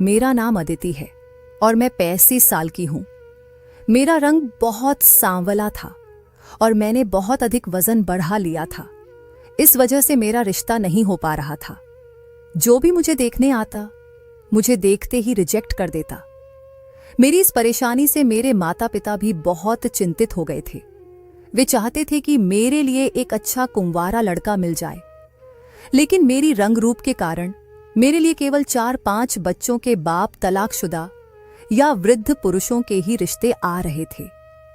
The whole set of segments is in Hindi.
मेरा नाम अदिति है और मैं 35 साल की हूँ। मेरा रंग बहुत सांवला था और मैंने बहुत अधिक वजन बढ़ा लिया था। इस वजह से मेरा रिश्ता नहीं हो पा रहा था। जो भी मुझे देखने आता, मुझे देखते ही रिजेक्ट कर देता। मेरी इस परेशानी से मेरे माता पिता भी बहुत चिंतित हो गए थे। वे चाहते थे कि मेरे लिए एक अच्छा कुंवारा लड़का मिल जाए, लेकिन मेरी रंग रूप के कारण मेरे लिए केवल 4-5 बच्चों के बाप तलाकशुदा या वृद्ध पुरुषों के ही रिश्ते आ रहे थे।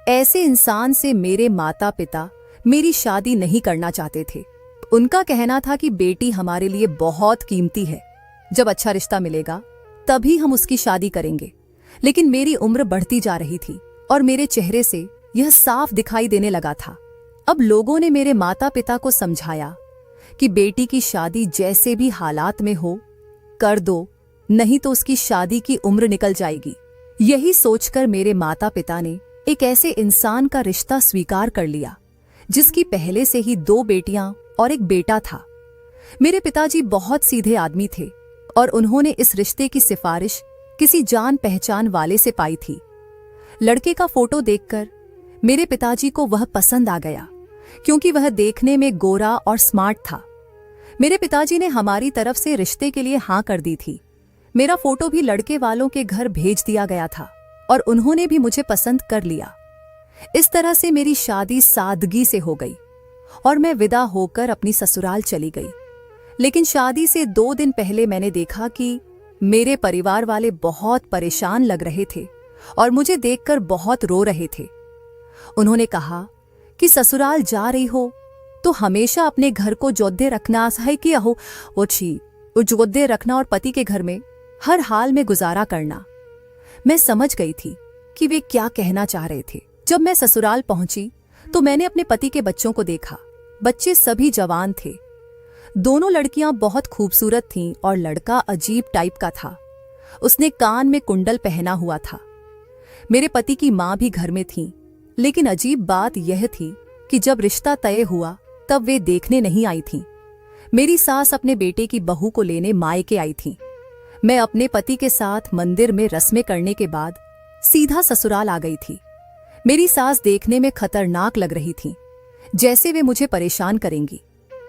ऐसे इंसान से मेरे माता पिता मेरी शादी नहीं करना चाहते थे। उनका कहना था कि बेटी हमारे लिए बहुत कीमती है, जब अच्छा रिश्ता मिलेगा तभी हम उसकी शादी करेंगे। लेकिन मेरी उम्र बढ़ती जा रही थी और मेरे चेहरे से यह साफ दिखाई देने लगा था। अब लोगों ने मेरे माता पिता को समझाया कि बेटी की शादी जैसे भी हालात में हो कर दो, नहीं तो उसकी शादी की उम्र निकल जाएगी। यही सोचकर मेरे माता पिता ने एक ऐसे इंसान का रिश्ता स्वीकार कर लिया जिसकी पहले से ही 2 बेटियां और एक बेटा था। मेरे पिताजी बहुत सीधे आदमी थे और उन्होंने इस रिश्ते की सिफारिश किसी जान पहचान वाले से पाई थी। लड़के का फोटो देखकर मेरे पिताजी को वह पसंद आ गया, क्योंकि वह देखने में गोरा और स्मार्ट था। मेरे पिताजी ने हमारी तरफ से रिश्ते के लिए हाँ कर दी थी। मेरा फोटो भी लड़के वालों के घर भेज दिया गया था और उन्होंने भी मुझे पसंद कर लिया। इस तरह से मेरी शादी सादगी से हो गई और मैं विदा होकर अपनी ससुराल चली गई। लेकिन शादी से 2 दिन पहले मैंने देखा कि मेरे परिवार वाले बहुत परेशान लग रहे थे और मुझे देखकर बहुत रो रहे थे। उन्होंने कहा कि ससुराल जा रही हो तो हमेशा अपने घर को जोधे रखना है कि अहो वो जोधे रखना और पति के घर में हर हाल में गुजारा करना। मैं समझ गई थी कि वे क्या कहना चाह रहे थे। जब मैं ससुराल पहुंची तो मैंने अपने पति के बच्चों को देखा। बच्चे सभी जवान थे। दोनों लड़कियां बहुत खूबसूरत थीं और लड़का अजीब टाइप का था। उसने कान में कुंडल पहना हुआ था। मेरे पति की मां भी घर में थी, लेकिन अजीब बात यह थी कि जब रिश्ता तय हुआ तब वे देखने नहीं आई थीं। मेरी सास अपने बेटे की बहू को लेने मायके आई थी। मैं अपने पति के साथ मंदिर में रस्में करने के बाद सीधा ससुराल आ गई थी। मेरी सास देखने में खतरनाक लग रही थी, जैसे वे मुझे परेशान करेंगी।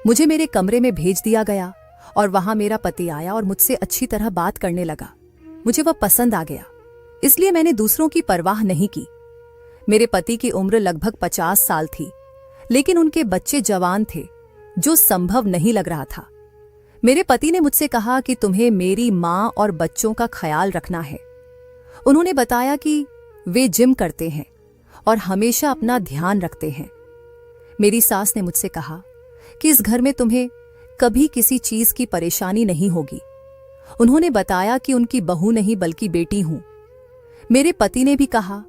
मुझे मेरे कमरे में भेज दिया गया और वहां मेरा पति आया और मुझसे अच्छी तरह बात करने लगा। मुझे वह पसंद आ गया, इसलिए मैंने दूसरों की परवाह नहीं की। मेरे पति की उम्र लगभग 50 साल थी, लेकिन उनके बच्चे जवान थे, जो संभव नहीं लग रहा था। मेरे पति ने मुझसे कहा कि तुम्हें मेरी मां और बच्चों का ख्याल रखना है। उन्होंने बताया कि वे जिम करते हैं और हमेशा अपना ध्यान रखते हैं। मेरी सास ने मुझसे कहा कि इस घर में तुम्हें कभी किसी चीज की परेशानी नहीं होगी। उन्होंने बताया कि उनकी बहू नहीं बल्कि बेटी हूं। मेरे पति ने भी कहा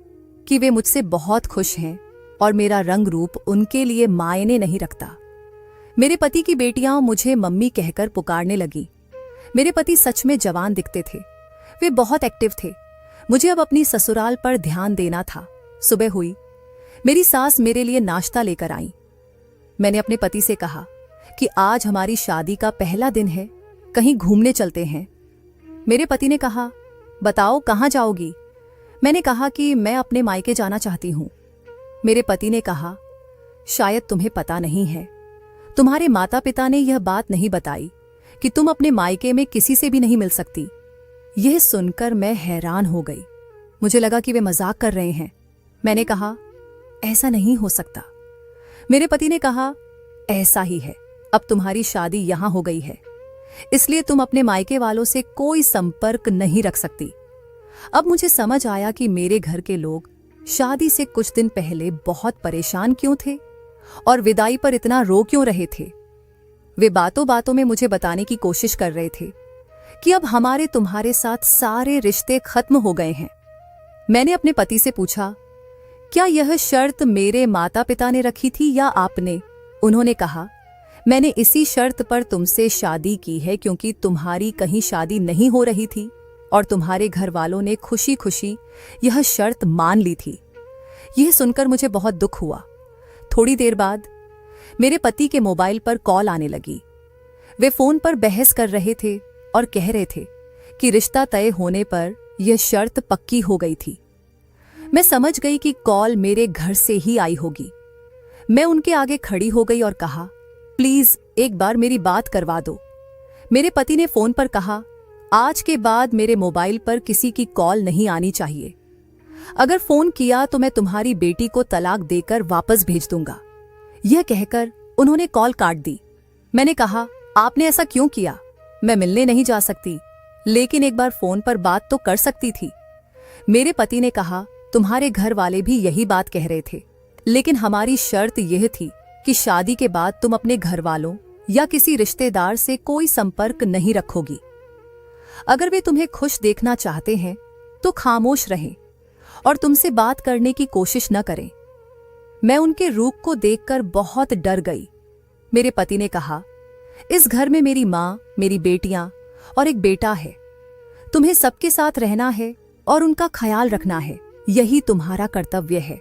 कि वे मुझसे बहुत खुश हैं और मेरा रंग रूप उनके लिए मायने नहीं रखता। मेरे पति की बेटियां मुझे मम्मी कहकर पुकारने लगी। मेरे पति सच में जवान दिखते थे। वे बहुत एक्टिव थे। मुझे अब अपनी ससुराल पर ध्यान देना था। सुबह हुई, मेरी सास मेरे लिए नाश्ता लेकर आई। मैंने अपने पति से कहा कि आज हमारी शादी का पहला दिन है, कहीं घूमने चलते हैं। मेरे पति ने कहा, बताओ कहाँ जाओगी? मैंने कहा कि मैं अपने मायके जाना चाहती हूँ। मेरे पति ने कहा, शायद तुम्हें पता नहीं है, तुम्हारे माता पिता ने यह बात नहीं बताई कि तुम अपने मायके में किसी से भी नहीं मिल सकती। यह सुनकर मैं हैरान हो गई। मुझे लगा कि वे मजाक कर रहे हैं। मैंने कहा, ऐसा नहीं हो सकता। मेरे पति ने कहा, ऐसा ही है। अब तुम्हारी शादी यहां हो गई है, इसलिए तुम अपने मायके वालों से कोई संपर्क नहीं रख सकती। अब मुझे समझ आया कि मेरे घर के लोग शादी से कुछ दिन पहले बहुत परेशान क्यों थे और विदाई पर इतना रो क्यों रहे थे। वे बातों बातों में मुझे बताने की कोशिश कर रहे थे कि अब हमारे तुम्हारे साथ सारे रिश्ते खत्म हो गए हैं। मैंने अपने पति से पूछा, क्या यह शर्त मेरे माता पिता ने रखी थी या आपने? उन्होंने कहा, मैंने इसी शर्त पर तुमसे शादी की है क्योंकि तुम्हारी कहीं शादी नहीं हो रही थी और तुम्हारे घर वालों ने खुशी खुशी यह शर्त मान ली थी। यह सुनकर मुझे बहुत दुख हुआ। थोड़ी देर बाद मेरे पति के मोबाइल पर कॉल आने लगी। वे फोन पर बहस कर रहे थे और कह रहे थे कि रिश्ता तय होने पर यह शर्त पक्की हो गई थी। मैं समझ गई कि कॉल मेरे घर से ही आई होगी। मैं उनके आगे खड़ी हो गई और कहा, प्लीज एक बार मेरी बात करवा दो। मेरे पति ने फोन पर कहा, आज के बाद मेरे मोबाइल पर किसी की कॉल नहीं आनी चाहिए। अगर फोन किया तो मैं तुम्हारी बेटी को तलाक देकर वापस भेज दूंगा। यह कहकर उन्होंने कॉल काट दी। मैंने कहा, आपने ऐसा क्यों किया? मैं मिलने नहीं जा सकती, लेकिन एक बार फोन पर बात तो कर सकती थी। मेरे पति ने कहा, तुम्हारे घर वाले भी यही बात कह रहे थे, लेकिन हमारी शर्त यह थी कि शादी के बाद तुम अपने घर वालों या किसी रिश्तेदार से कोई संपर्क नहीं रखोगी। अगर वे तुम्हें खुश देखना चाहते हैं तो खामोश रहें और तुमसे बात करने की कोशिश न करें। मैं उनके रूप को देखकर बहुत डर गई। मेरे पति ने कहा, इस घर में मेरी माँ, मेरी बेटियां और एक बेटा है। तुम्हें सबके साथ रहना है और उनका ख्याल रखना है, यही तुम्हारा कर्तव्य है।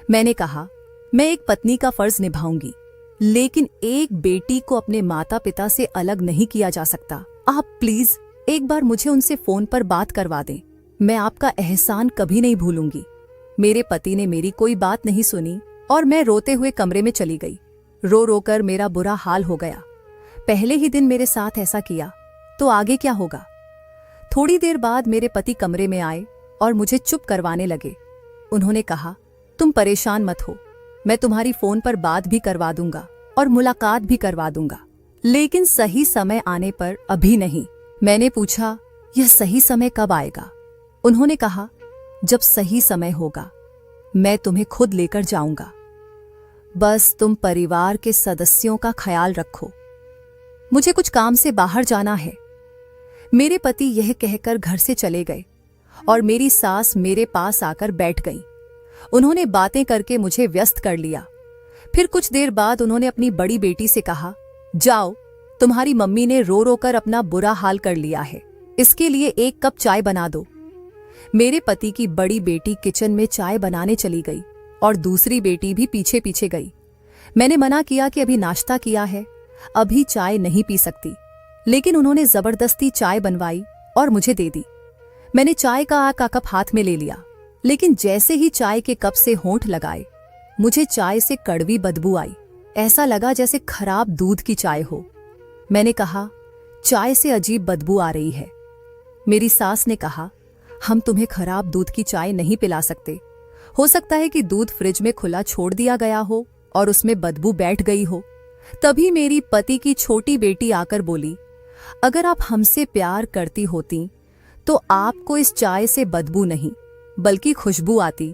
मैंने कहा, मैं एक पत्नी का फर्ज निभाऊंगी, लेकिन एक बेटी को अपने माता पिता से अलग नहीं किया जा सकता। आप प्लीज एक बार मुझे उनसे फोन पर बात करवा दें। मैं आपका एहसान कभी नहीं भूलूंगी। मेरे पति ने मेरी कोई बात नहीं सुनी और मैं रोते हुए कमरे में चली गई। रो रो कर मेरा बुरा हाल हो गया। पहले ही दिन मेरे साथ ऐसा किया तो आगे क्या होगा? थोड़ी देर बाद मेरे पति कमरे में आए और मुझे चुप करवाने लगे। उन्होंने कहा, तुम परेशान मत हो, मैं तुम्हारी फोन पर बात भी करवा दूंगा और मुलाकात भी करवा दूंगा, लेकिन सही समय आने पर अभी नहीं। मैंने पूछा, यह सही समय कब आएगा? उन्होंने कहा, जब सही समय होगा मैं तुम्हें खुद लेकर जाऊंगा। बस तुम परिवार के सदस्यों का ख्याल रखो। मुझे कुछ काम से बाहर जाना है। मेरे पति यह कहकर घर से चले गए और मेरी सास मेरे पास आकर बैठ गई। उन्होंने बातें करके मुझे व्यस्त कर लिया। फिर कुछ देर बाद उन्होंने अपनी बड़ी बेटी से कहा, जाओ, तुम्हारी मम्मी ने रो रो कर अपना बुरा हाल कर लिया है, इसके लिए एक कप चाय बना दो। मेरे पति की बड़ी बेटी किचन में चाय बनाने चली गई और दूसरी बेटी भी पीछे पीछे गई। मैंने मना किया कि अभी नाश्ता किया है, अभी चाय नहीं पी सकती, लेकिन उन्होंने जबरदस्ती चाय बनवाई और मुझे दे दी। मैंने चाय का कप हाथ में ले लिया, लेकिन जैसे ही चाय के कप से होंठ लगाए, मुझे चाय से कड़वी बदबू आई। ऐसा लगा जैसे खराब दूध की चाय हो। मैंने कहा, चाय से अजीब बदबू आ रही है। मेरी सास ने कहा, हम तुम्हें खराब दूध की चाय नहीं पिला सकते। हो सकता है कि दूध फ्रिज में खुला छोड़ दिया गया हो और उसमें बदबू बैठ गई हो। तभी मेरी पति की छोटी बेटी आकर बोली, अगर आप हमसे प्यार करती होती तो आपको इस चाय से बदबू नहीं बल्कि खुशबू आती।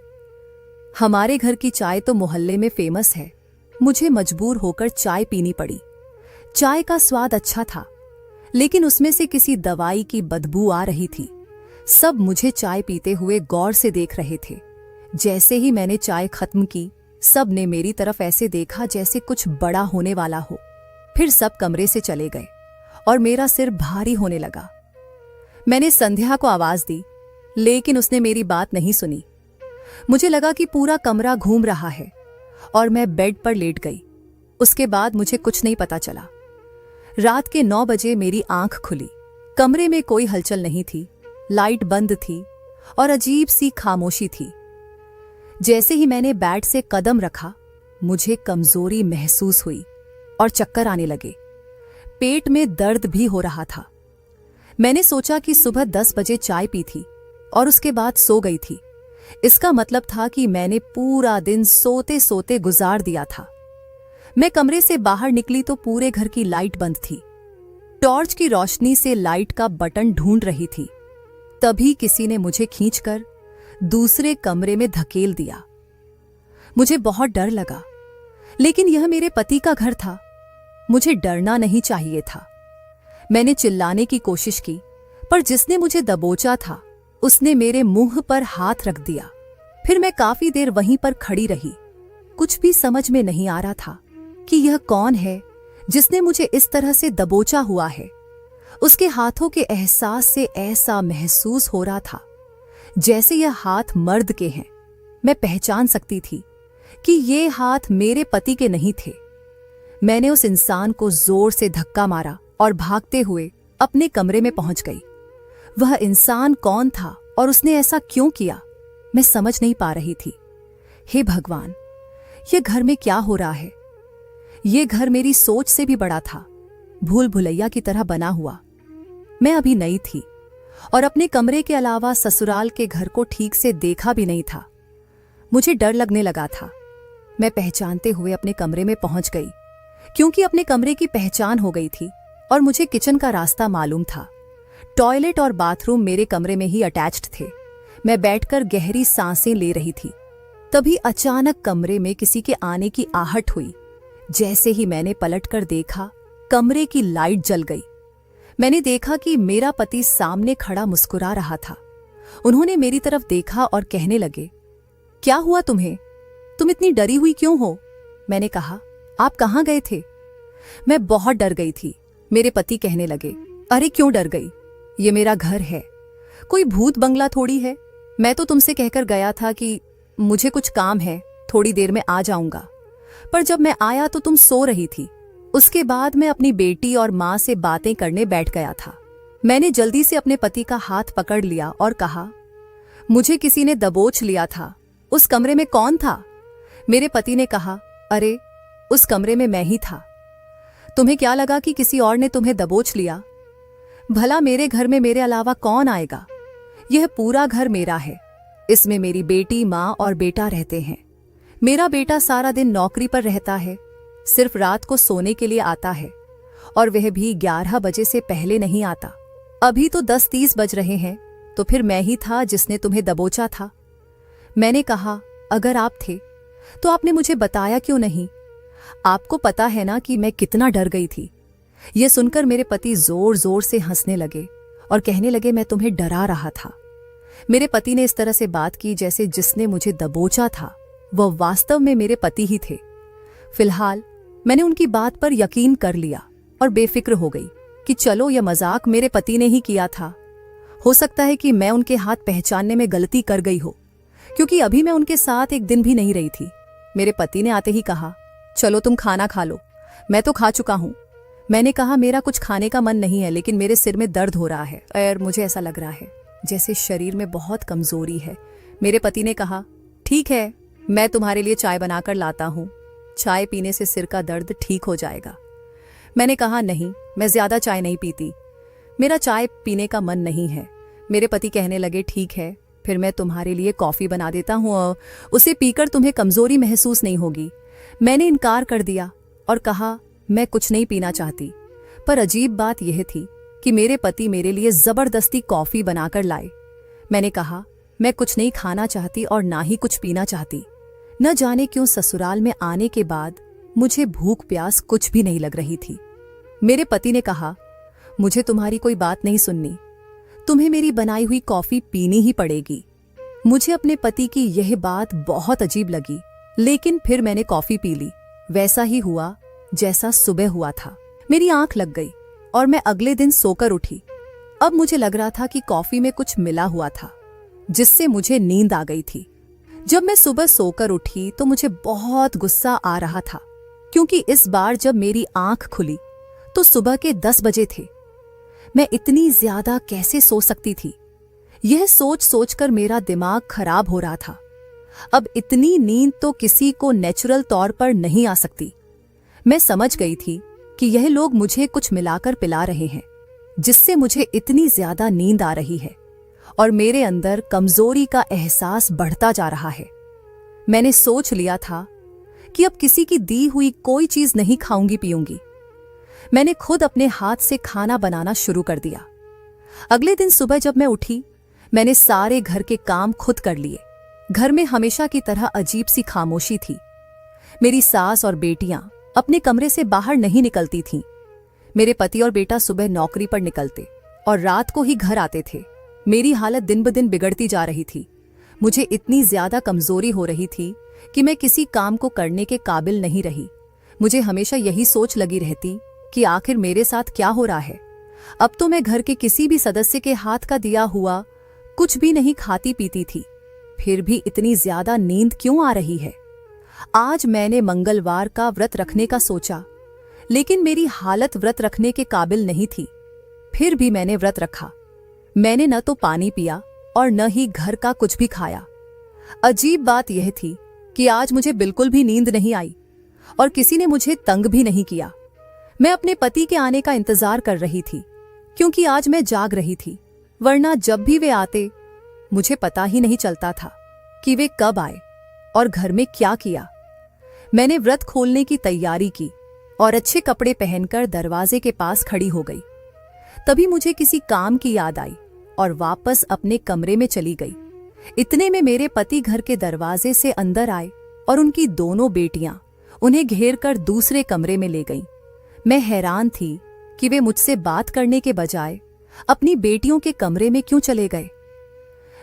हमारे घर की चाय तो मोहल्ले में फेमस है। मुझे मजबूर होकर चाय पीनी पड़ी। चाय का स्वाद अच्छा था, लेकिन उसमें से किसी दवाई की बदबू आ रही थी। सब मुझे चाय पीते हुए गौर से देख रहे थे। जैसे ही मैंने चाय खत्म की, सब ने मेरी तरफ ऐसे देखा जैसे कुछ बड़ा होने वाला हो। फिर सब कमरे से चले गए और मेरा सिर भारी होने लगा। मैंने संध्या को आवाज दी, लेकिन उसने मेरी बात नहीं सुनी। मुझे लगा कि पूरा कमरा घूम रहा है और मैं बेड पर लेट गई। उसके बाद मुझे कुछ नहीं पता चला। रात के 9 बजे मेरी आंख खुली। कमरे में कोई हलचल नहीं थी, लाइट बंद थी और अजीब सी खामोशी थी। जैसे ही मैंने बेड से कदम रखा, मुझे कमजोरी महसूस हुई और चक्कर आने लगे। पेट में दर्द भी हो रहा था। मैंने सोचा कि सुबह 10 बजे चाय पी थी और उसके बाद सो गई थी। इसका मतलब था कि मैंने पूरा दिन सोते सोते गुजार दिया था। मैं कमरे से बाहर निकली तो पूरे घर की लाइट बंद थी। टॉर्च की रोशनी से लाइट का बटन ढूंढ रही थी। तभी किसी ने मुझे खींचकर दूसरे कमरे में धकेल दिया। मुझे बहुत डर लगा, लेकिन यह मेरे पति का घर था। मुझे डरना नहीं चाहिए था। मैंने चिल्लाने की कोशिश की, पर जिसने मुझे दबोचा था उसने मेरे मुंह पर हाथ रख दिया। फिर मैं काफी देर वहीं पर खड़ी रही। कुछ भी समझ में नहीं आ रहा था कि यह कौन है जिसने मुझे इस तरह से दबोचा हुआ है। उसके हाथों के एहसास से ऐसा महसूस हो रहा था जैसे यह हाथ मर्द के हैं। मैं पहचान सकती थी कि ये हाथ मेरे पति के नहीं थे। मैंने उस इंसान को जोर से धक्का मारा और भागते हुए अपने कमरे में पहुंच गई। वह इंसान कौन था और उसने ऐसा क्यों किया, मैं समझ नहीं पा रही थी। हे भगवान, ये घर में क्या हो रहा है? ये घर मेरी सोच से भी बड़ा था, भूल भुलैया की तरह बना हुआ। मैं अभी नई थी और अपने कमरे के अलावा ससुराल के घर को ठीक से देखा भी नहीं था। मुझे डर लगने लगा था। मैं पहचानते हुए अपने कमरे में पहुंच गई, क्योंकि अपने कमरे की पहचान हो गई थी और मुझे किचन का रास्ता मालूम था। टॉयलेट और बाथरूम मेरे कमरे में ही अटैच्ड थे। मैं बैठकर गहरी सांसें ले रही थी। तभी अचानक कमरे में किसी के आने की आहट हुई। जैसे ही मैंने पलटकर देखा, कमरे की लाइट जल गई। मैंने देखा कि मेरा पति सामने खड़ा मुस्कुरा रहा था। उन्होंने मेरी तरफ देखा और कहने लगे, क्या हुआ तुम्हें? तुम इतनी डरी हुई क्यों हो? मैंने कहा, आप कहाँ गए थे? मैं बहुत डर गई थी। मेरे पति कहने लगे, अरे क्यों डर गई? ये मेरा घर है, कोई भूत बंगला थोड़ी है। मैं तो तुमसे कहकर गया था कि मुझे कुछ काम है, थोड़ी देर में आ जाऊंगा। पर जब मैं आया तो तुम सो रही थी। उसके बाद मैं अपनी बेटी और माँ से बातें करने बैठ गया था। मैंने जल्दी से अपने पति का हाथ पकड़ लिया और कहा, मुझे किसी ने दबोच लिया था। उस कमरे में कौन था? मेरे पति ने कहा, अरे उस कमरे में मैं ही था। तुम्हें क्या लगा कि किसी और ने तुम्हें दबोच लिया? भला मेरे घर में मेरे अलावा कौन आएगा? यह पूरा घर मेरा है। इसमें मेरी बेटी, माँ और बेटा रहते हैं। मेरा बेटा सारा दिन नौकरी पर रहता है, सिर्फ रात को सोने के लिए आता है, और वह भी 11 बजे से पहले नहीं आता। अभी तो 10:30 बज रहे हैं, तो फिर मैं ही था जिसने तुम्हें दबोचा था। मैंने कहा, अगर आप थे तो आपने मुझे बताया क्यों नहीं? आपको पता है ना कि मैं कितना डर गई थी। यह सुनकर मेरे पति जोर जोर से हंसने लगे और कहने लगे, मैं तुम्हें डरा रहा था। मेरे पति ने इस तरह से बात की जैसे जिसने मुझे दबोचा था वह वास्तव में मेरे पति ही थे। फिलहाल मैंने उनकी बात पर यकीन कर लिया और बेफिक्र हो गई कि चलो यह मजाक मेरे पति ने ही किया था। हो सकता है कि मैं उनके हाथ पहचानने में गलती कर गई हो, क्योंकि अभी मैं उनके साथ एक दिन भी नहीं रही थी। मेरे पति ने आते ही कहा, चलो तुम खाना खा लो। मैं तो खा चुका हूं। मैंने कहा, मेरा कुछ खाने का मन नहीं है, लेकिन मेरे सिर में दर्द हो रहा है और मुझे ऐसा लग रहा है जैसे शरीर में बहुत कमजोरी है। मेरे पति ने कहा, ठीक है, मैं तुम्हारे लिए चाय बनाकर लाता हूं। चाय पीने से सिर का दर्द ठीक हो जाएगा। मैंने कहा, नहीं, मैं ज्यादा चाय नहीं पीती, मेरा चाय पीने का मन नहीं है। मेरे पति कहने लगे, ठीक है, फिर मैं तुम्हारे लिए कॉफी बना देता हूँ, उसे पीकर तुम्हें कमजोरी महसूस नहीं होगी। मैंने इनकार कर दिया और कहा, मैं कुछ नहीं पीना चाहती। पर अजीब बात यह थी कि मेरे पति मेरे लिए जबरदस्ती कॉफी बनाकर लाए। मैंने कहा, मैं कुछ नहीं खाना चाहती और ना ही कुछ पीना चाहती। न जाने क्यों ससुराल में आने के बाद मुझे भूख प्यास कुछ भी नहीं लग रही थी। मेरे पति ने कहा, मुझे तुम्हारी कोई बात नहीं सुननी, तुम्हें मेरी बनाई हुई कॉफी पीनी ही पड़ेगी। मुझे अपने पति की यह बात बहुत अजीब लगी, लेकिन फिर मैंने कॉफी पी ली। वैसा ही हुआ जैसा सुबह हुआ था। मेरी आंख लग गई और मैं अगले दिन सोकर उठी। अब मुझे लग रहा था कि कॉफी में कुछ मिला हुआ था, जिससे मुझे नींद आ गई थी। जब मैं सुबह सोकर उठी तो मुझे बहुत गुस्सा आ रहा था, क्योंकि इस बार जब मेरी आंख खुली तो सुबह के 10 बजे थे। मैं इतनी ज्यादा कैसे सो सकती थी? यह सोच सोचकर मेरा दिमाग खराब हो रहा था। अब इतनी नींद तो किसी को नेचुरल तौर पर नहीं आ सकती। मैं समझ गई थी कि यह लोग मुझे कुछ मिलाकर पिला रहे हैं, जिससे मुझे इतनी ज्यादा नींद आ रही है और मेरे अंदर कमजोरी का एहसास बढ़ता जा रहा है। मैंने सोच लिया था कि अब किसी की दी हुई कोई चीज नहीं खाऊंगी पीऊंगी। मैंने खुद अपने हाथ से खाना बनाना शुरू कर दिया। अगले दिन सुबह जब मैं उठी, मैंने सारे घर के काम खुद कर लिए। घर में हमेशा की तरह अजीब सी खामोशी थी। मेरी सास और बेटियां अपने कमरे से बाहर नहीं निकलती थीं। मेरे पति और बेटा सुबह नौकरी पर निकलते और रात को ही घर आते थे। मेरी हालत दिन ब दिन बिगड़ती जा रही थी। मुझे इतनी ज्यादा कमजोरी हो रही थी कि मैं किसी काम को करने के काबिल नहीं रही। मुझे हमेशा यही सोच लगी रहती कि आखिर मेरे साथ क्या हो रहा है। अब तो मैं घर के किसी भी सदस्य के हाथ का दिया हुआ कुछ भी नहीं खाती पीती थी, फिर भी इतनी ज्यादा नींद क्यों आ रही है? आज मैंने मंगलवार का व्रत रखने का सोचा, लेकिन मेरी हालत व्रत रखने के काबिल नहीं थी। फिर भी मैंने व्रत रखा। मैंने न तो पानी पिया और न ही घर का कुछ भी खाया। अजीब बात यह थी कि आज मुझे बिल्कुल भी नींद नहीं आई और किसी ने मुझे तंग भी नहीं किया। मैं अपने पति के आने का इंतजार कर रही थी क्योंकि आज मैं जाग रही थी, वरना जब भी वे आते मुझे पता ही नहीं चलता था कि वे कब आए और घर में क्या किया। मैंने व्रत खोलने की तैयारी की और अच्छे कपड़े पहनकर दरवाजे के पास खड़ी हो गई। तभी मुझे किसी काम की याद आई और वापस अपने कमरे में चली गई। इतने में मेरे पति घर के दरवाजे से अंदर आए और उनकी दोनों बेटियां उन्हें घेर कर दूसरे कमरे में ले गईं। मैं हैरान थी कि वे मुझसे बात करने के बजाय अपनी बेटियों के कमरे में क्यों चले गए।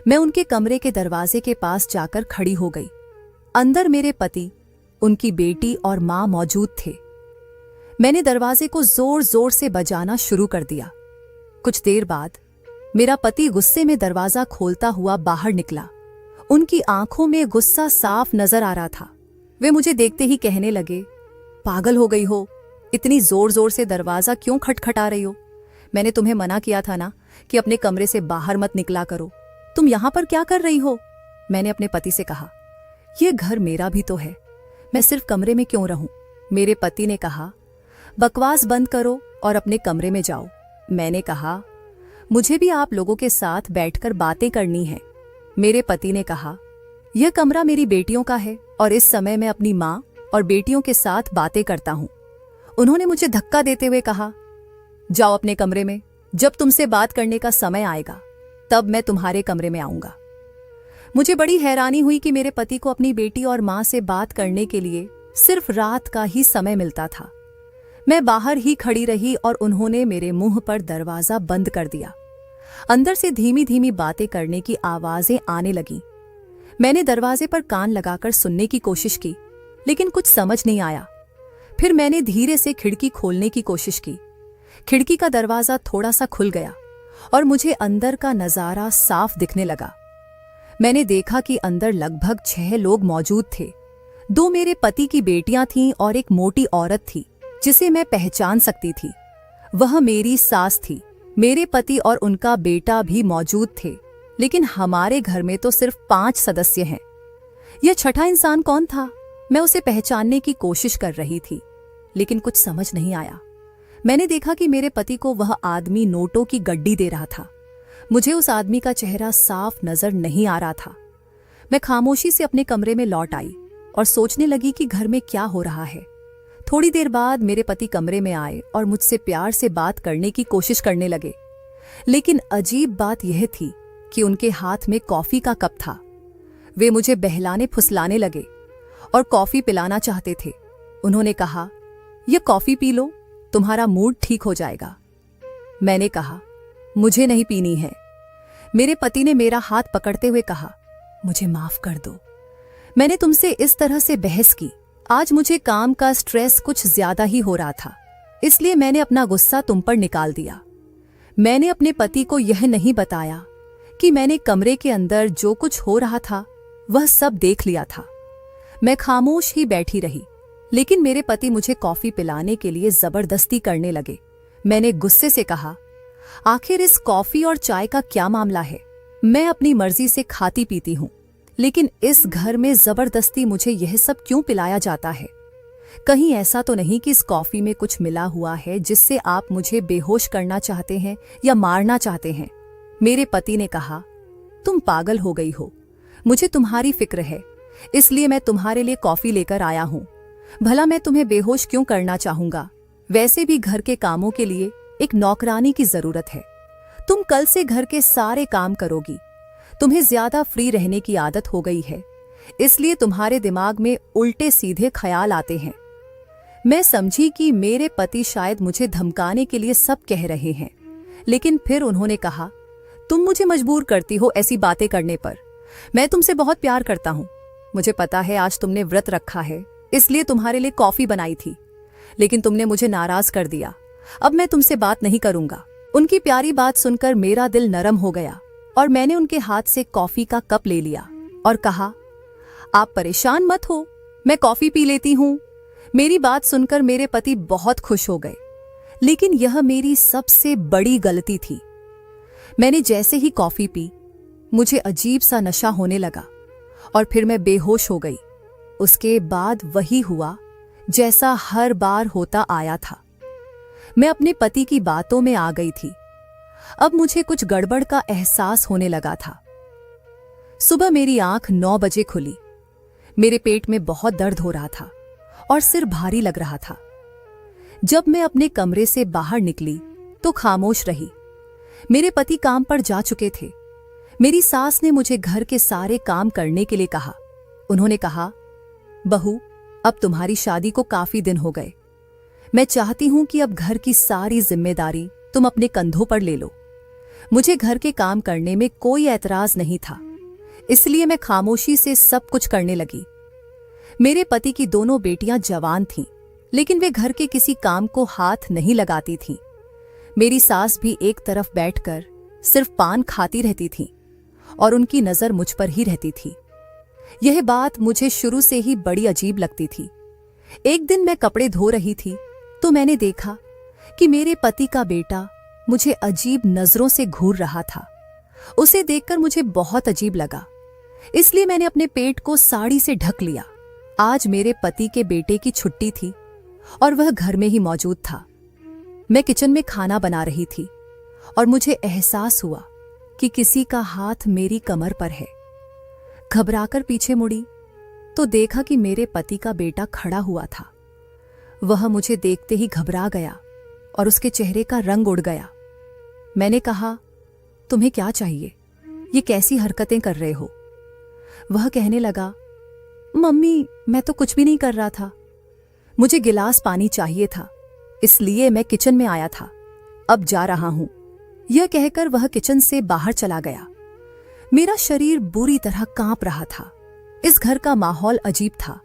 मैं उनके कमरे के दरवाजे के पास जाकर खड़ी हो गई। अंदर मेरे पति, उनकी बेटी और मां मौजूद थे। मैंने दरवाजे को जोर जोर से बजाना शुरू कर दिया। कुछ देर बाद मेरा पति गुस्से में दरवाजा खोलता हुआ बाहर निकला। उनकी आंखों में गुस्सा साफ नजर आ रहा था। वे मुझे देखते ही कहने लगे, पागल हो गई हो, इतनी जोर जोर से दरवाजा क्यों खटखटा रही हो? मैंने तुम्हें मना किया था ना कि अपने कमरे से बाहर मत निकला करो। तुम यहां पर क्या कर रही हो? मैंने अपने पति से कहा। यह घर मेरा भी तो है, मैं सिर्फ कमरे में क्यों रहूं? मेरे पति ने कहा, बकवास बंद करो और अपने कमरे में जाओ। मैंने कहा, मुझे भी आप लोगों के साथ बैठकर बातें करनी है। मेरे पति ने कहा, यह कमरा मेरी बेटियों का है और इस समय मैं अपनी मां और बेटियों के साथ बातें करता हूं। उन्होंने मुझे धक्का देते हुए कहा, जाओ अपने कमरे में, जब तुमसे बात करने का समय आएगा तब मैं तुम्हारे कमरे में आऊंगा। मुझे बड़ी हैरानी हुई कि मेरे पति को अपनी बेटी और मां से बात करने के लिए सिर्फ रात का ही समय मिलता था। मैं बाहर ही खड़ी रही और उन्होंने मेरे मुंह पर दरवाजा बंद कर दिया। अंदर से धीमी धीमी बातें करने की आवाजें आने लगीं। मैंने दरवाजे पर कान लगाकर सुनने की कोशिश की, लेकिन कुछ समझ नहीं आया। फिर मैंने धीरे से खिड़की खोलने की कोशिश की। खिड़की का दरवाजा थोड़ा सा खुल गया और मुझे अंदर का नजारा साफ दिखने लगा। मैंने देखा कि अंदर लगभग 6 लोग मौजूद थे। 2 मेरे पति की बेटियां थीं और एक मोटी औरत थी जिसे मैं पहचान सकती थी। वह मेरी सास थी। मेरे पति और उनका बेटा भी मौजूद थे, लेकिन हमारे घर में तो सिर्फ 5 सदस्य हैं। यह छठा इंसान कौन था? मैं उसे पहचानने की कोशिश कर रही थी, लेकिन कुछ समझ नहीं आया। मैंने देखा कि मेरे पति को वह आदमी नोटों की गड्डी दे रहा था। मुझे उस आदमी का चेहरा साफ नजर नहीं आ रहा था। मैं खामोशी से अपने कमरे में लौट आई और सोचने लगी कि घर में क्या हो रहा है। थोड़ी देर बाद मेरे पति कमरे में आए और मुझसे प्यार से बात करने की कोशिश करने लगे, लेकिन अजीब बात यह थी कि उनके हाथ में कॉफी का कप था। वे मुझे बहलाने फुसलाने लगे और कॉफी पिलाना चाहते थे। उन्होंने कहा, यह कॉफी पी लो, तुम्हारा मूड ठीक हो जाएगा। मैंने कहा, मुझे नहीं पीनी है। मेरे पति ने मेरा हाथ पकड़ते हुए कहा, मुझे माफ कर दो, मैंने तुमसे इस तरह से बहस की। आज मुझे काम का स्ट्रेस कुछ ज्यादा ही हो रहा था, इसलिए मैंने अपना गुस्सा तुम पर निकाल दिया। मैंने अपने पति को यह नहीं बताया कि मैंने कमरे के अंदर जो कुछ हो रहा था वह सब देख लिया था। मैं खामोश ही बैठी रही, लेकिन मेरे पति मुझे कॉफी पिलाने के लिए जबरदस्ती करने लगे। मैंने गुस्से से कहा, आखिर इस कॉफी और चाय का क्या मामला है? मैं अपनी मर्जी से खाती पीती हूं, लेकिन इस घर में जबरदस्ती मुझे यह सब क्यों पिलाया जाता है? कहीं ऐसा तो नहीं कि इस कॉफी में कुछ मिला हुआ है जिससे आप मुझे बेहोश करना चाहते हैं या मारना चाहते हैं? मेरे पति ने कहा, तुम पागल हो गई हो, मुझे तुम्हारी फिक्र है, इसलिए मैं तुम्हारे लिए कॉफी लेकर आया हूं। भला मैं तुम्हें बेहोश क्यों करना चाहूंगा? वैसे भी घर के कामों के लिए एक नौकरानी की जरूरत है। तुम कल से घर के सारे काम करोगी। तुम्हें ज्यादा फ्री रहने की आदत हो गई है, इसलिए तुम्हारे दिमाग में उल्टे सीधे ख्याल आते हैं। मैं समझी कि मेरे पति शायद मुझे धमकाने के लिए सब कह रहे हैं, लेकिन फिर उन्होंने कहा, तुम मुझे मजबूर करती हो ऐसी बातें करने पर। मैं तुमसे बहुत प्यार करता हूं। मुझे पता है आज तुमने व्रत रखा है, इसलिए तुम्हारे लिए कॉफी बनाई थी, लेकिन तुमने मुझे नाराज कर दिया। अब मैं तुमसे बात नहीं करूंगा। उनकी प्यारी बात सुनकर मेरा दिल नरम हो गया और मैंने उनके हाथ से कॉफी का कप ले लिया और कहा, आप परेशान मत हो, मैं कॉफी पी लेती हूं। मेरी बात सुनकर मेरे पति बहुत खुश हो गए, लेकिन यह मेरी सबसे बड़ी गलती थी। मैंने जैसे ही कॉफी पी, मुझे अजीब सा नशा होने लगा और फिर मैं बेहोश हो गई। उसके बाद वही हुआ जैसा हर बार होता आया था। मैं अपने पति की बातों में आ गई थी। अब मुझे कुछ गड़बड़ का एहसास होने लगा था। सुबह मेरी आंख 9 बजे खुली। मेरे पेट में बहुत दर्द हो रहा था और सिर भारी लग रहा था। जब मैं अपने कमरे से बाहर निकली तो खामोश रही। मेरे पति काम पर जा चुके थे। मेरी सास ने मुझे घर के सारे काम करने के लिए कहा। उन्होंने कहा, बहू, अब तुम्हारी शादी को काफी दिन हो गए। मैं चाहती हूं कि अब घर की सारी जिम्मेदारी तुम अपने कंधों पर ले लो। मुझे घर के काम करने में कोई ऐतराज नहीं था, इसलिए मैं खामोशी से सब कुछ करने लगी। मेरे पति की दोनों बेटियां जवान थीं, लेकिन वे घर के किसी काम को हाथ नहीं लगाती थीं। मेरी सास भी एक तरफ बैठकर सिर्फ पान खाती रहती थी और उनकी नजर मुझ पर ही रहती थी। यह बात मुझे शुरू से ही बड़ी अजीब लगती थी। एक दिन मैं कपड़े धो रही थी तो मैंने देखा कि मेरे पति का बेटा मुझे अजीब नजरों से घूर रहा था। उसे देखकर मुझे बहुत अजीब लगा, इसलिए मैंने अपने पेट को साड़ी से ढक लिया। आज मेरे पति के बेटे की छुट्टी थी और वह घर में ही मौजूद था। मैं किचन में खाना बना रही थी और मुझे एहसास हुआ कि किसी का हाथ मेरी कमर पर है। घबराकर पीछे मुड़ी तो देखा कि मेरे पति का बेटा खड़ा हुआ था। वह मुझे देखते ही घबरा गया और उसके चेहरे का रंग उड़ गया। मैंने कहा, तुम्हें क्या चाहिए? ये कैसी हरकतें कर रहे हो? वह कहने लगा, मम्मी, मैं तो कुछ भी नहीं कर रहा था। मुझे गिलास पानी चाहिए था, इसलिए मैं किचन में आया था। अब जा रहा हूं। यह कहकर वह किचन से बाहर चला गया। मेरा शरीर बुरी तरह कांप रहा था। इस घर का माहौल अजीब था।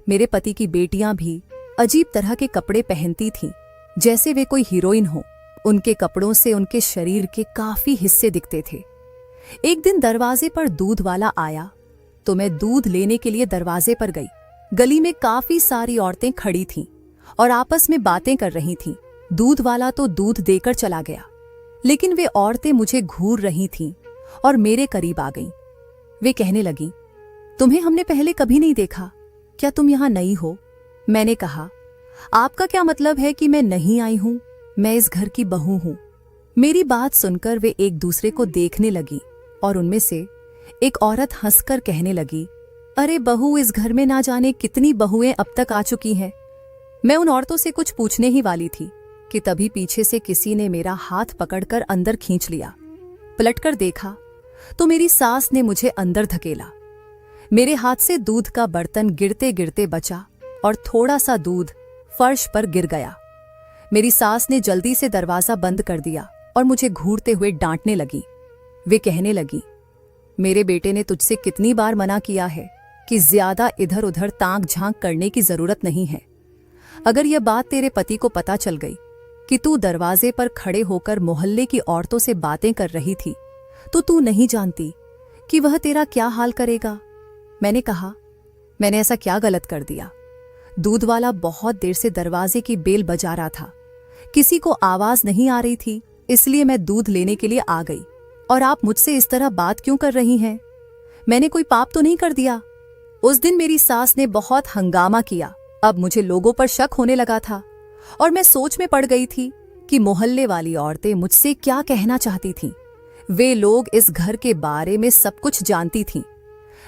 मेरे पति की बेटियां भी अजीब तरह के कपड़े पहनती थीं, जैसे वे कोई हीरोइन हो। उनके कपड़ों से उनके शरीर के काफी हिस्से दिखते थे। एक दिन दरवाजे पर दूध वाला आया तो मैं दूध लेने के लिए दरवाजे पर गई। गली में काफी सारी औरतें खड़ी थीं और आपस में बातें कर रही थीं। दूध वाला तो दूध देकर चला गया, लेकिन वे औरतें मुझे घूर रही थीं और मेरे करीब आ गईं। वे कहने लगीं, तुम्हें हमने पहले कभी नहीं देखा, क्या तुम यहां नई हो? मैंने कहा, आपका क्या मतलब है कि मैं नहीं आई हूं? मैं इस घर की बहू हूं। मेरी बात सुनकर वे एक दूसरे को देखने लगी और उनमें से एक औरत हंसकर कहने लगी, अरे बहू, इस घर में ना जाने कितनी बहुएं अब तक आ चुकी हैं। मैं उन औरतों से कुछ पूछने ही वाली थी कि तभी पीछे से किसी ने मेरा हाथ पकड़कर अंदर खींच लिया। पलटकर देखा तो मेरी सास ने मुझे अंदर धकेला। मेरे हाथ से दूध का बर्तन गिरते गिरते बचा और थोड़ा सा दूध फर्श पर गिर गया। मेरी सास ने जल्दी से दरवाजा बंद कर दिया और मुझे घूरते हुए डांटने लगी। वे कहने लगी, मेरे बेटे ने तुझसे कितनी बार मना किया है कि ज्यादा इधर उधर ताक झांक करने की जरूरत नहीं है। अगर यह बात तेरे पति को पता चल गई कि तू दरवाजे पर खड़े होकर मोहल्ले की औरतों से बातें कर रही थी, तो तू नहीं जानती कि वह तेरा क्या हाल करेगा। मैंने कहा, मैंने ऐसा क्या गलत कर दिया? दूध वाला बहुत देर से दरवाजे की बेल बजा रहा था। किसी को आवाज नहीं आ रही थी, इसलिए मैं दूध लेने के लिए आ गई। और आप मुझसे इस तरह बात क्यों कर रही हैं? मैंने कोई पाप तो नहीं कर दिया? उस दिन मेरी सास ने बहुत हंगामा किया। अब मुझे लोगों पर शक होने लगा था और मैं सोच में पड़ गई थी कि मोहल्ले वाली औरतें मुझसे क्या कहना चाहती थीं। वे लोग इस घर के बारे में सब कुछ जानती थीं।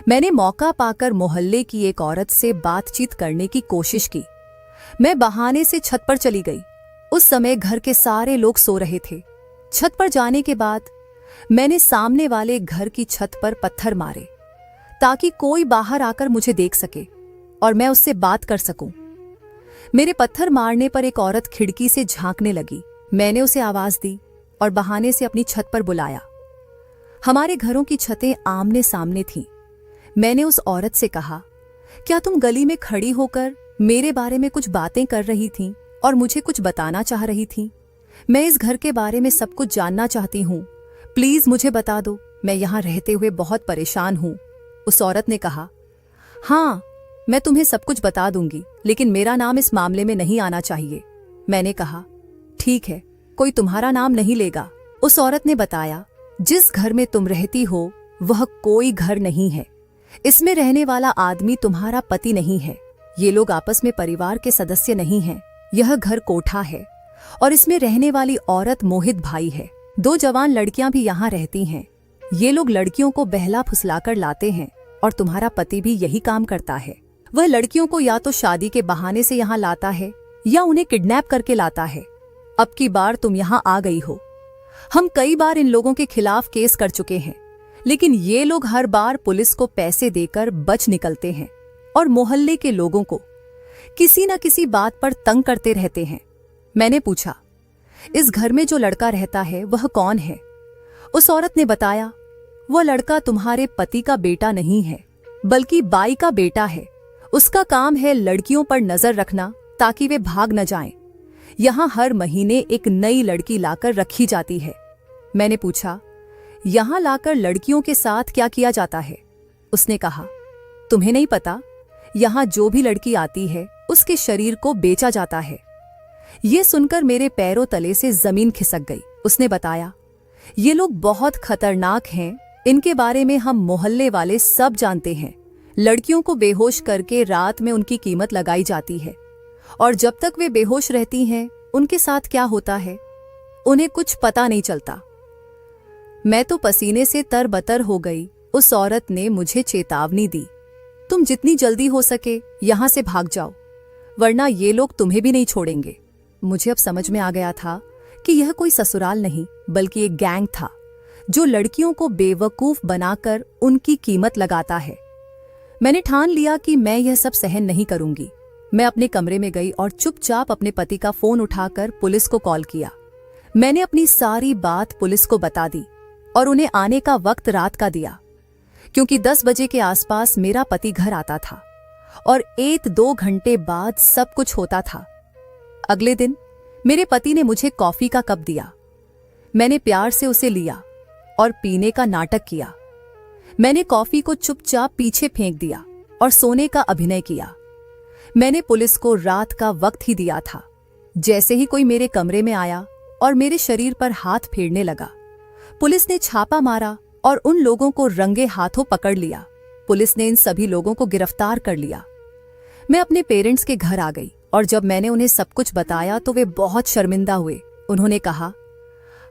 मैंने मौका पाकर मोहल्ले की एक औरत से बातचीत करने की कोशिश की। मैं बहाने से छत पर चली गई। उस समय घर के सारे लोग सो रहे थे। छत पर जाने के बाद मैंने सामने वाले घर की छत पर पत्थर मारे ताकि कोई बाहर आकर मुझे देख सके और मैं उससे बात कर सकूं। मेरे पत्थर मारने पर एक औरत खिड़की से झांकने लगी। मैंने उसे आवाज दी और बहाने से अपनी छत पर बुलाया। हमारे घरों की छतें आमने सामने थीं। मैंने उस औरत से कहा, क्या तुम गली में खड़ी होकर मेरे बारे में कुछ बातें कर रही थीं और मुझे कुछ बताना चाह रही थीं? मैं इस घर के बारे में सब कुछ जानना चाहती हूँ, प्लीज मुझे बता दो। मैं यहाँ रहते हुए बहुत परेशान हूँ। उस औरत ने कहा, हाँ, मैं तुम्हें सब कुछ बता दूंगी, लेकिन मेरा नाम इस मामले में नहीं आना चाहिए। मैंने कहा, ठीक है, कोई तुम्हारा नाम नहीं लेगा। उस औरत ने बताया, जिस घर में तुम रहती हो वह कोई घर नहीं है। इसमें रहने वाला आदमी तुम्हारा पति नहीं है। ये लोग आपस में परिवार के सदस्य नहीं हैं। यह घर कोठा है और इसमें रहने वाली औरत मोहित भाई है। 2 जवान लड़कियां भी यहाँ रहती हैं। ये लोग लड़कियों को बहला फुसलाकर लाते हैं और तुम्हारा पति भी यही काम करता है। वह लड़कियों को या तो शादी के बहाने से यहाँ लाता है या उन्हें किडनैप करके लाता है। अब की बार तुम यहाँ आ गई हो। हम कई बार इन लोगों के खिलाफ केस कर चुके हैं, लेकिन ये लोग हर बार पुलिस को पैसे देकर बच निकलते हैं और मोहल्ले के लोगों को किसी न किसी बात पर तंग करते रहते हैं। मैंने पूछा, इस घर में जो लड़का रहता है वह कौन है? उस औरत ने बताया, वह लड़का तुम्हारे पति का बेटा नहीं है, बल्कि बाई का बेटा है। उसका काम है लड़कियों पर नजर रखना ताकि वे भाग न जाएं। यहाँ हर महीने एक नई लड़की लाकर रखी जाती है। मैंने पूछा, यहाँ लाकर लड़कियों के साथ क्या किया जाता है? उसने कहा, तुम्हें नहीं पता, यहाँ जो भी लड़की आती है उसके शरीर को बेचा जाता है। ये सुनकर मेरे पैरों तले से जमीन खिसक गई। उसने बताया, ये लोग बहुत खतरनाक हैं। इनके बारे में हम मोहल्ले वाले सब जानते हैं। लड़कियों को बेहोश करके रात में उनकी कीमत लगाई जाती है और जब तक वे बेहोश रहती हैं उनके साथ क्या होता है उन्हें कुछ पता नहीं चलता। मैं तो पसीने से तरबतर हो गई। उस औरत ने मुझे चेतावनी दी, तुम जितनी जल्दी हो सके यहां से भाग जाओ, वरना ये लोग तुम्हें भी नहीं छोड़ेंगे। मुझे अब समझ में आ गया था कि यह कोई ससुराल नहीं बल्कि एक गैंग था जो लड़कियों को बेवकूफ बनाकर उनकी कीमत लगाता है। मैंने ठान लिया कि मैं यह सब सहन नहीं करूंगी। मैं अपने कमरे में गई और चुपचाप अपने पति का फोन उठाकर पुलिस को कॉल किया। मैंने अपनी सारी बात पुलिस को बता दी और उन्हें आने का वक्त रात का दिया, क्योंकि 10 बजे के आसपास मेरा पति घर आता था और 1-2 घंटे बाद सब कुछ होता था। अगले दिन मेरे पति ने मुझे कॉफी का कप दिया। मैंने प्यार से उसे लिया और पीने का नाटक किया। मैंने कॉफी को चुपचाप पीछे फेंक दिया और सोने का अभिनय किया। मैंने पुलिस को रात का वक्त ही दिया था। जैसे ही कोई मेरे कमरे में आया और मेरे शरीर पर हाथ फेरने लगा, पुलिस ने छापा मारा और उन लोगों को रंगे हाथों पकड़ लिया। पुलिस ने इन सभी लोगों को गिरफ्तार कर लिया। मैं अपने पेरेंट्स के घर आ गई और जब मैंने उन्हें सब कुछ बताया तो वे बहुत शर्मिंदा हुए। उन्होंने कहा,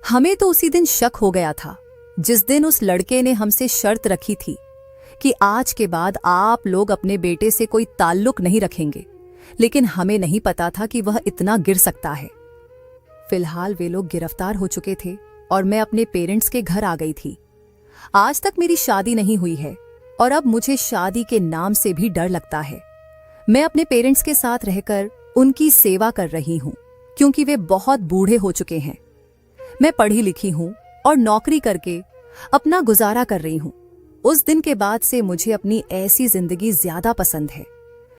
हमें तो उसी दिन शक हो गया था जिस दिन उस लड़के ने हमसे शर्त रखी थी कि आज के बाद आप लोग अपने बेटे से कोई ताल्लुक नहीं रखेंगे, लेकिन हमें नहीं पता था कि वह इतना गिर सकता है। फिलहाल वे लोग गिरफ्तार हो चुके थे और मैं अपने पेरेंट्स के घर आ गई थी। आज तक मेरी शादी नहीं हुई है और अब मुझे शादी के नाम से भी डर लगता है। मैं अपने पेरेंट्स के साथ रहकर उनकी सेवा कर रही हूँ क्योंकि वे बहुत बूढ़े हो चुके हैं। मैं पढ़ी लिखी हूँ और नौकरी करके अपना गुजारा कर रही हूँ। उस दिन के बाद से मुझे अपनी ऐसी जिंदगी ज्यादा पसंद है।